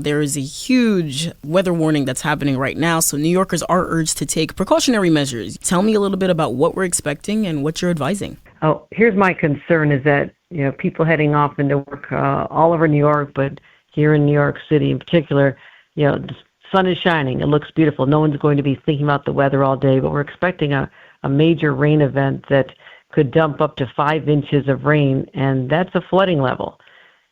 There is a huge weather warning that's happening right now, so New Yorkers are urged to take precautionary measures. Tell me a little bit about what we're expecting and what you're advising. Oh, here's my concern is that, people heading off into work all over New York, but here in New York City in particular, the sun is shining. It looks beautiful. No one's going to be thinking about the weather all day, but we're expecting a major rain event that could dump up to 5 inches of rain, and that's a flooding level.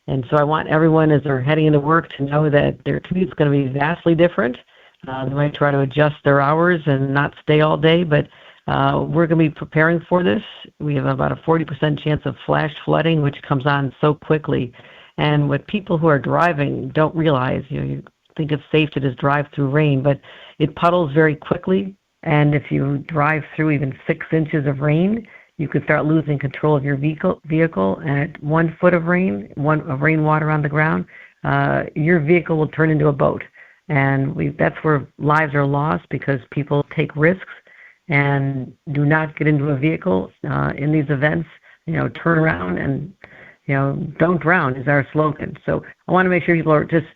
And so I want everyone as they're heading into work to know that their commute's going to be vastly different. They might try to adjust their hours and not stay all day, but we're going to be preparing for this. We have about a 40% chance of flash flooding, which comes on so quickly. And what people who are driving don't realize, you think it's safe to just drive through rain, but it puddles very quickly. And if you drive through even 6 inches of rain, you could start losing control of your vehicle. And at 1 foot of rain, of rainwater on the ground, your vehicle will turn into a boat. And that's where lives are lost because people take risks and do not get into a vehicle in these events. Turn around and, don't drown is our slogan. So I want to make sure people are just,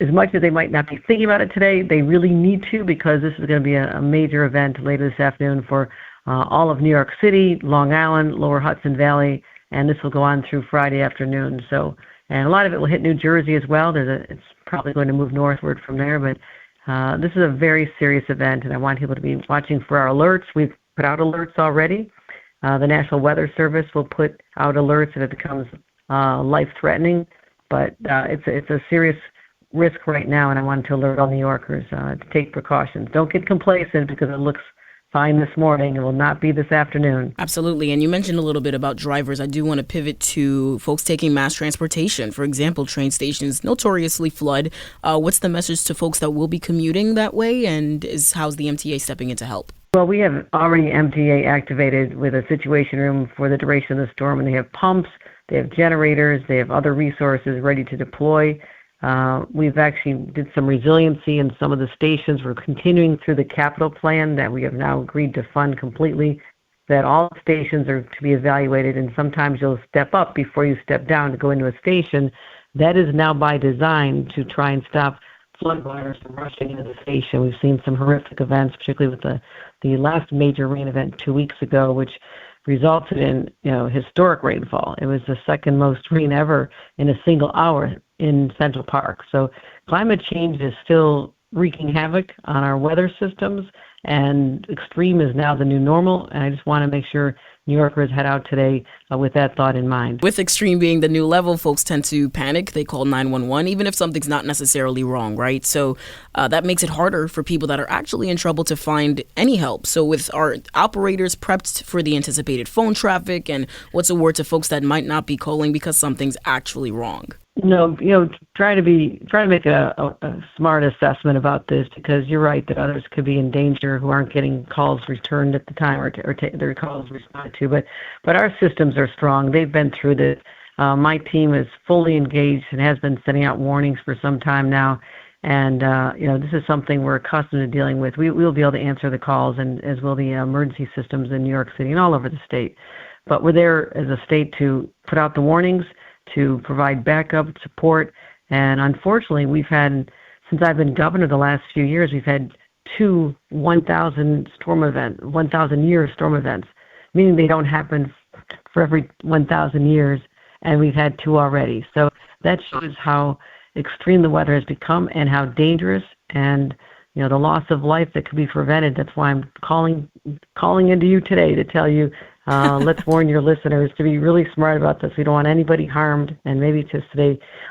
as much as they might not be thinking about it today, they really need to, because this is going to be a major event later this afternoon for all of New York City, Long Island, Lower Hudson Valley, and this will go on through Friday afternoon. So, and a lot of it will hit New Jersey as well. It's probably going to move northward from there, but this is a very serious event, and I want people to be watching for our alerts. We've put out alerts already. The National Weather Service will put out alerts if it becomes life-threatening, but it's a serious risk right now, and I wanted to alert all New Yorkers to take precautions. Don't get complacent because it looks fine this morning. It will not be this afternoon. Absolutely. And you mentioned a little bit about drivers. I do want to pivot to folks taking mass transportation. For example, train stations notoriously flood. What's the message to folks that will be commuting that way, and how's the MTA stepping in to help? Well, we have already MTA activated with a situation room for the duration of the storm, and they have pumps, they have generators, they have other resources ready to deploy. We've actually did some resiliency in some of the stations. We're continuing through the capital plan that we have now agreed to fund completely, that all stations are to be evaluated, and sometimes you'll step up before you step down to go into a station. That is now by design to try and stop floodwaters from rushing into the station. We've seen some horrific events, particularly with the last major rain event 2 weeks ago, which resulted in historic rainfall. It was the second most rain ever in a single hour in Central Park. So climate change is still wreaking havoc on our weather systems, and extreme is now the new normal. And I just want to make sure New Yorkers head out today with that thought in mind. With extreme being the new level, folks tend to panic. They call 911, even if something's not necessarily wrong, right? So that makes it harder for people that are actually in trouble to find any help. So with our operators prepped for the anticipated phone traffic, and what's a word to folks that might not be calling because something's actually wrong? Try to make a smart assessment about this, because you're right that others could be in danger who aren't getting calls returned at the time or their calls responded to. But our systems are strong. They've been through this. My team is fully engaged and has been sending out warnings for some time now. And this is something we're accustomed to dealing with. We'll be able to answer the calls, and as will the emergency systems in New York City and all over the state. But we're there as a state to put out the warnings, to provide backup support. And unfortunately, we've had, since I've been governor the last few years, we've had 2 1,000-year storm events, meaning they don't happen for every 1,000 years, and we've had 2 already. So that shows how extreme the weather has become and how dangerous, and the loss of life that could be prevented. That's why I'm calling into you today to tell you, let's warn your listeners to be really smart about this. We don't want anybody harmed, and maybe just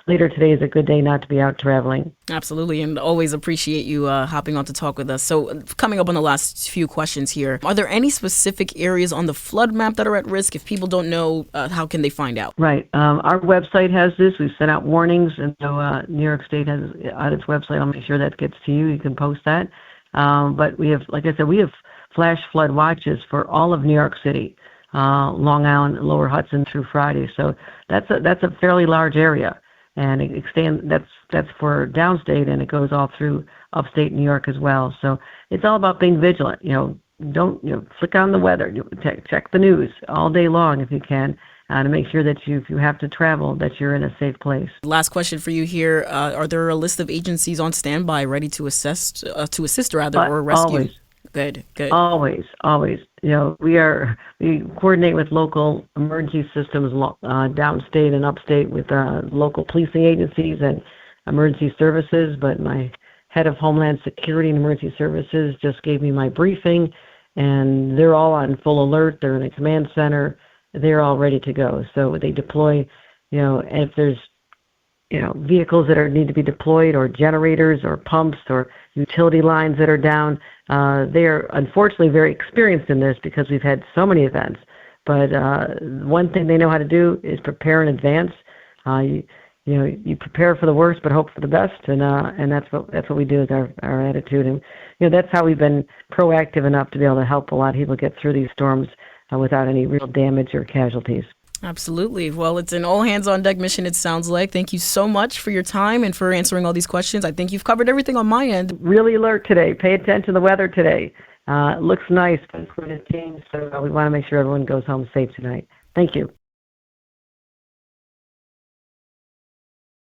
later today is a good day not to be out traveling. Absolutely, and always appreciate you hopping on to talk with us. So coming up on the last few questions here, are there any specific areas on the flood map that are at risk? If people don't know, how can they find out? Right. Our website has this. We've sent out warnings, and so New York State has on its website. I'll make sure that gets to you. You can post that. But we have, like I said, we have flash flood watches for all of New York City, Long Island, Lower Hudson through Friday. So that's a fairly large area, and it extends. That's for downstate, and it goes all through upstate New York as well. So it's all about being vigilant. Don't flick on the weather. Check the news all day long if you can, to make sure that if you have to travel, that you're in a safe place. Last question for you here: are there a list of agencies on standby ready to assist, or rescue? Always. Good, good. Always, always. We coordinate with local emergency systems downstate and upstate with local policing agencies and emergency services. But my head of Homeland Security and Emergency Services just gave me my briefing, and they're all on full alert. They're in a command center. They're all ready to go. So they deploy, if there's vehicles that need to be deployed, or generators or pumps or utility lines that are down. They are unfortunately very experienced in this because we've had so many events. But one thing they know how to do is prepare in advance. You prepare for the worst but hope for the best, and that's what we do with our attitude. And that's how we've been proactive enough to be able to help a lot of people get through these storms without any real damage or casualties. Absolutely. Well, it's an all-hands-on-deck mission, it sounds like. Thank you so much for your time and for answering all these questions. I think you've covered everything on my end. Really alert today. Pay attention to the weather today. It looks nice, but it's going to change, so we want to make sure everyone goes home safe tonight. Thank you.